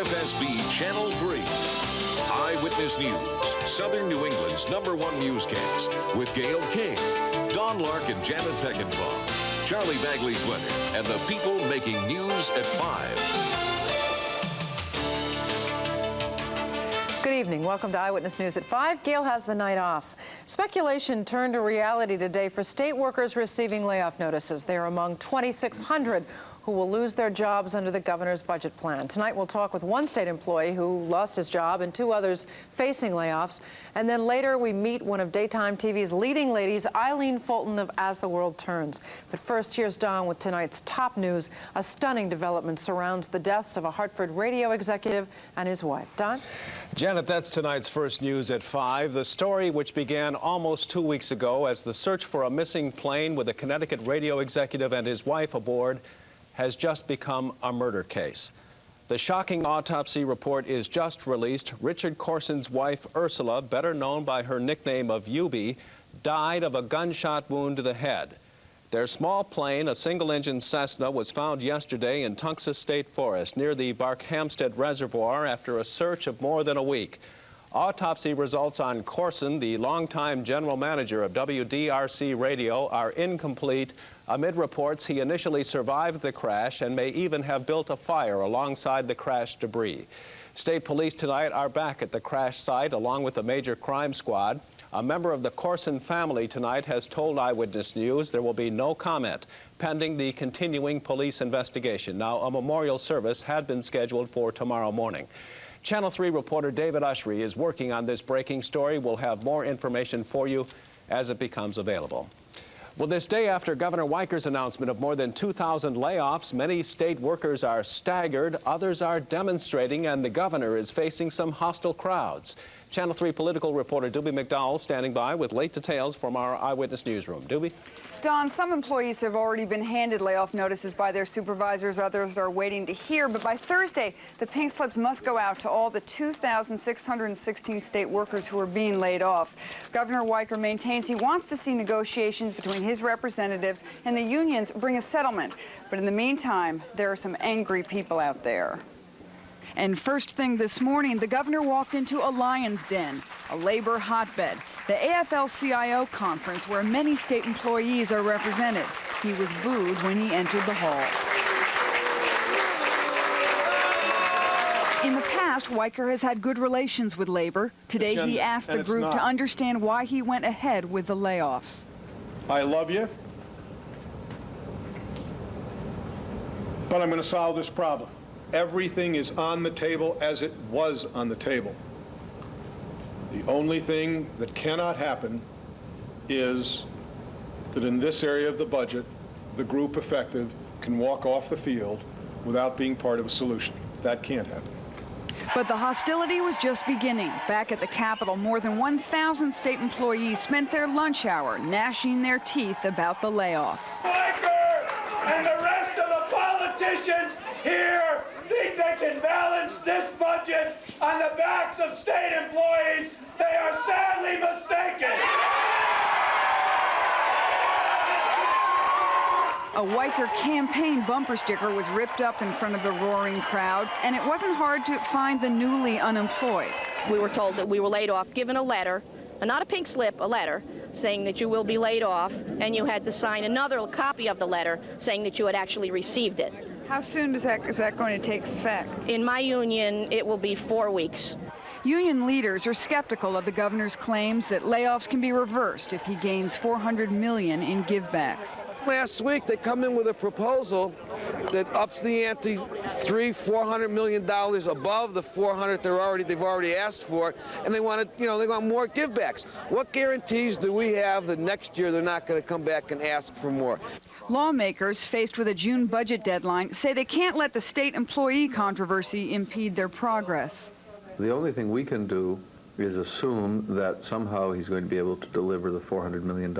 WFSB Channel 3. Eyewitness News, Southern New England's #1 newscast, with Gail King, Don Lark and Janet Peckinpaugh, Charlie Bagley's weather, and the people making news at 5. Good evening. Welcome to Eyewitness News at 5. Gail has the night off. Speculation turned to reality today for state workers receiving layoff notices. They are among 2,600 who will lose their jobs under the governor's budget plan. Tonight we'll talk with one state employee who lost his job and 2 others facing layoffs. And then later we meet one of daytime TV's leading ladies, Eileen Fulton of As the World Turns. But first, here's Don with tonight's top news. A stunning development surrounds the deaths of a Hartford radio executive and his wife. Don? Janet, that's tonight's first news at 5. The story, which began almost 2 weeks ago as the search for a missing plane with a Connecticut radio executive and his wife aboard, has just become a murder case. The shocking autopsy report is just released. Richard Corson's wife, Ursula, better known by her nickname of Yubi, died of a gunshot wound to the head. Their small plane, a single-engine Cessna, was found yesterday in Tunxus State Forest near the Barkhamsted Reservoir after a search of more than a week. Autopsy results on Corson, the longtime general manager of WDRC Radio, are incomplete. Amid reports he initially survived the crash and may even have built a fire alongside the crash debris. State police tonight are back at the crash site along with a major crime squad. A member of the Corson family tonight has told Eyewitness News there will be no comment pending the continuing police investigation. Now, a memorial service had been scheduled for tomorrow morning. Channel 3 reporter David Ushery is working on this breaking story. We'll have more information for you as it becomes available. Well, this day after Governor Weiker's announcement of more than 2,000 layoffs, many state workers are staggered, others are demonstrating, and the governor is facing some hostile crowds. Channel 3 political reporter Doobie McDowell standing by with late details from our Eyewitness newsroom. Doobie? Don, some employees have already been handed layoff notices by their supervisors. Others are waiting to hear. But by Thursday, the pink slips must go out to all the 2,616 state workers who are being laid off. Governor Weiker maintains he wants to see negotiations between his representatives and the unions bring a settlement. But in the meantime, there are some angry people out there. And first thing this morning, the governor walked into a lion's den, a labor hotbed, the AFL-CIO conference where many state employees are represented. He was booed when he entered the hall. In the past, Weiker has had good relations with labor. Today, he asked the group to understand why he went ahead with the layoffs. I love you, but I'm going to solve this problem. Everything is on the table as it was on the table. The only thing that cannot happen is that in this area of the budget, the group effective can walk off the field without being part of a solution. That can't happen. But the hostility was just beginning. Back at the Capitol, more than 1,000 state employees spent their lunch hour gnashing their teeth about the layoffs. Weiker and the rest of the politicians here think they can balance this budget on the backs of state employees. They are sadly mistaken. A Weiker campaign bumper sticker was ripped up in front of the roaring crowd, and it wasn't hard to find the newly unemployed. We were told that we were laid off, given a letter, not a pink slip, a letter, saying that you will be laid off, and you had to sign another copy of the letter saying that you had actually received it. How soon is that going to take effect? In my union, it will be 4 weeks. Union leaders are skeptical of the governor's claims that layoffs can be reversed if he gains $400 million in givebacks. Last week, they come in with a proposal that ups the ante $400 million above the $400 they've already asked for, and they want more givebacks. What guarantees do we have that next year they're not going to come back and ask for more? Lawmakers, faced with a June budget deadline, say they can't let the state employee controversy impede their progress. The only thing we can do is assume that somehow he's going to be able to deliver the $400 million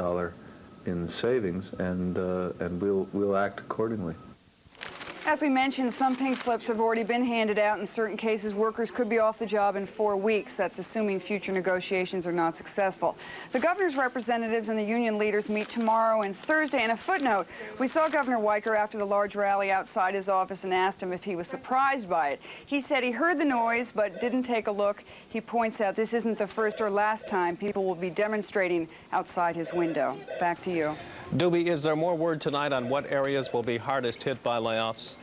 in savings, and we'll act accordingly. As we mentioned, some pink slips have already been handed out. In certain cases, workers could be off the job in 4 weeks. That's assuming future negotiations are not successful. The governor's representatives and the union leaders meet tomorrow and Thursday. And a footnote, we saw Governor Weicker after the large rally outside his office and asked him if he was surprised by it. He said he heard the noise but didn't take a look. He points out this isn't the first or last time people will be demonstrating outside his window. Back to you. Doobie, is there more word tonight on what areas will be hardest hit by layoffs?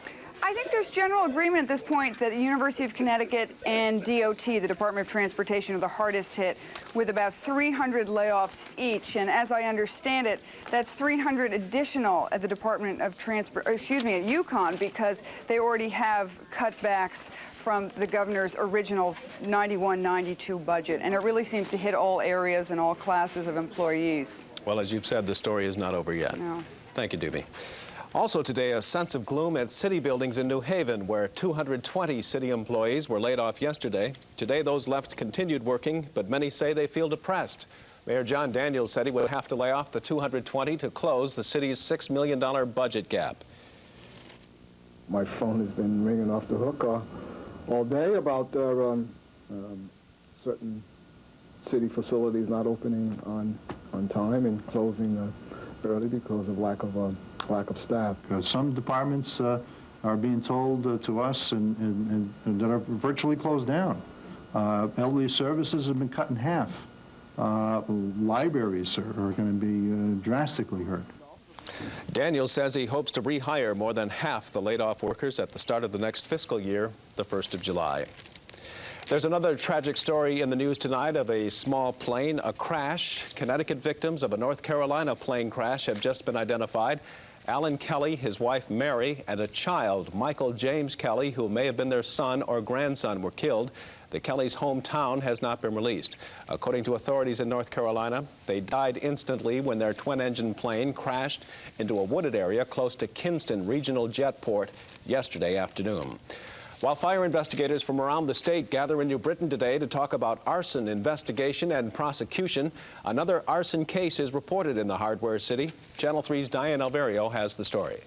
I think there's general agreement at this point that the University of Connecticut and DOT, the Department of Transportation, are the hardest hit, with about 300 layoffs each. And as I understand it, that's 300 additional at the Department of Transport, at UConn, because they already have cutbacks from the governor's original 91-92 budget. And it really seems to hit all areas and all classes of employees. Well, as you've said, the story is not over yet. No. Thank you, Doobie. Also today, a sense of gloom at city buildings in New Haven, where 220 city employees were laid off yesterday. Today, those left continued working, but many say they feel depressed. Mayor John Daniels said he would have to lay off the 220 to close the city's $6 million budget gap. My phone has been ringing off the hook all day about certain city facilities not opening on time and closing early because of lack of staff. Some departments are being told to us and that are virtually closed down. Elderly services have been cut in half. Libraries are going to be drastically hurt. Daniels says he hopes to rehire more than half the laid-off workers at the start of the next fiscal year, the 1st of July. There's another tragic story in the news tonight of a small plane, a crash. Connecticut victims of a North Carolina plane crash have just been identified. Alan Kelly, his wife Mary, and a child, Michael James Kelly, who may have been their son or grandson, were killed. The Kellys' hometown has not been released. According to authorities in North Carolina, they died instantly when their twin-engine plane crashed into a wooded area close to Kinston Regional Jetport yesterday afternoon. While fire investigators from around the state gather in New Britain today to talk about arson investigation and prosecution, another arson case is reported in the hardware city. Channel 3's Diane Alverio has the story.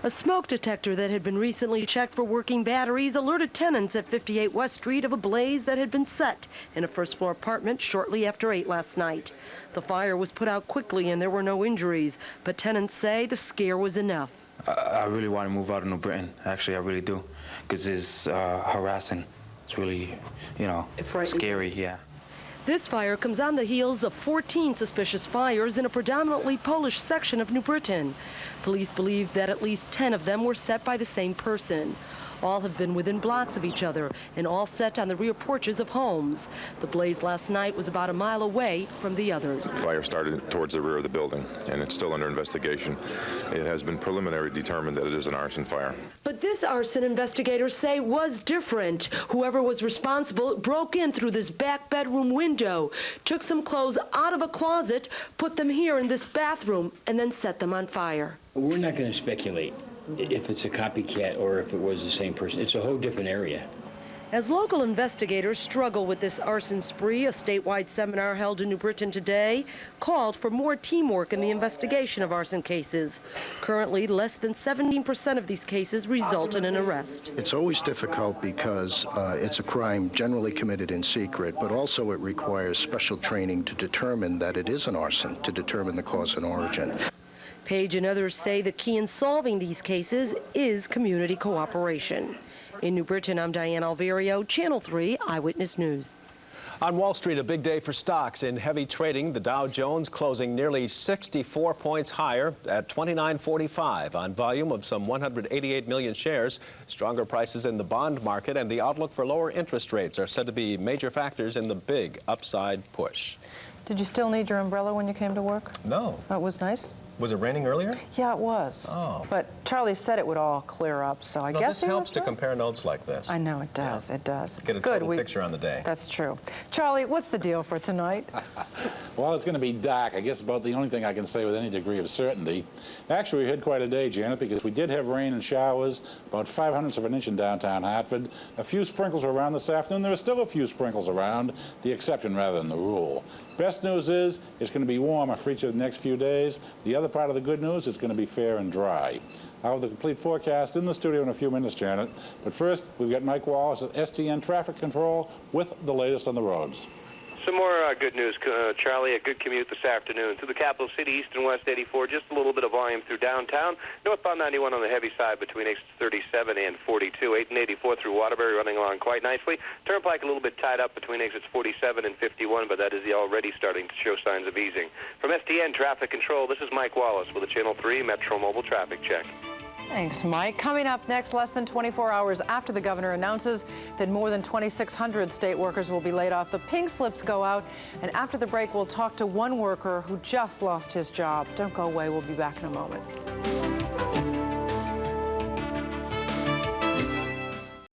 A smoke detector that had been recently checked for working batteries alerted tenants at 58 West Street of a blaze that had been set in a first-floor apartment shortly after 8 last night. The fire was put out quickly and there were no injuries, but tenants say the scare was enough. I really want to move out of New Britain. Actually, I really do, because it's harassing. It's really, scary, yeah. This fire comes on the heels of 14 suspicious fires in a predominantly Polish section of New Britain. Police believe that at least 10 of them were set by the same person. All have been within blocks of each other and all set on the rear porches of homes. The blaze last night was about a mile away from the others. The fire started towards the rear of the building, and it's still under investigation. It has been preliminarily determined that it is an arson fire. But this arson, investigators say, was different. Whoever was responsible broke in through this back bedroom window, took some clothes out of a closet, put them here in this bathroom, and then set them on fire. We're not going to speculate if it's a copycat or if it was the same person. It's a whole different area. As local investigators struggle with this arson spree, a statewide seminar held in New Britain today called for more teamwork in the investigation of arson cases. Currently, less than 17% of these cases result in an arrest. It's always difficult because it's a crime generally committed in secret, but also it requires special training to determine that it is an arson, to determine the cause and origin. Page and others say the key in solving these cases is community cooperation. In New Britain, I'm Diane Alverio, Channel 3 Eyewitness News. On Wall Street, a big day for stocks in heavy trading. The Dow Jones closing nearly 64 points higher at 2945 on volume of some 188 million shares. Stronger prices in the bond market and the outlook for lower interest rates are said to be major factors in the big upside push. Did you still need your umbrella when you came to work? No. That was nice. Was it raining earlier? Yeah, it was. Oh. But Charlie said it would all clear up, so I guess this helps to compare notes like this. I know it does. Yeah. It does. Get a total picture on the day. That's true. Charlie, what's the deal for tonight? Well, it's going to be dark. I guess about the only thing I can say with any degree of certainty. Actually, we had quite a day, Janet, because we did have rain and showers, about 0.05 of an inch in downtown Hartford. A few sprinkles were around this afternoon. There are still a few sprinkles around, the exception rather than the rule. Best news is it's going to be warmer for each of the next few days. The other part of the good news is going to be fair and dry. I'll have the complete forecast in the studio in a few minutes, Janet. But first, we've got Mike Wallace at STN Traffic Control with the latest on the roads. Some more good news, Charlie. A good commute this afternoon through the capital city, east and west 84. Just a little bit of volume through downtown. Northbound 91 on the heavy side between exits 37 and 42. 8 and 84 through Waterbury running along quite nicely. Turnpike a little bit tied up between exits 47 and 51, but that is already starting to show signs of easing. From STN Traffic Control, this is Mike Wallace with a Channel 3 Metro Mobile Traffic Check. Thanks, Mike. Coming up next, less than 24 hours after the governor announces that more than 2,600 state workers will be laid off, the pink slips go out. And after the break, we'll talk to one worker who just lost his job. Don't go away. We'll be back in a moment.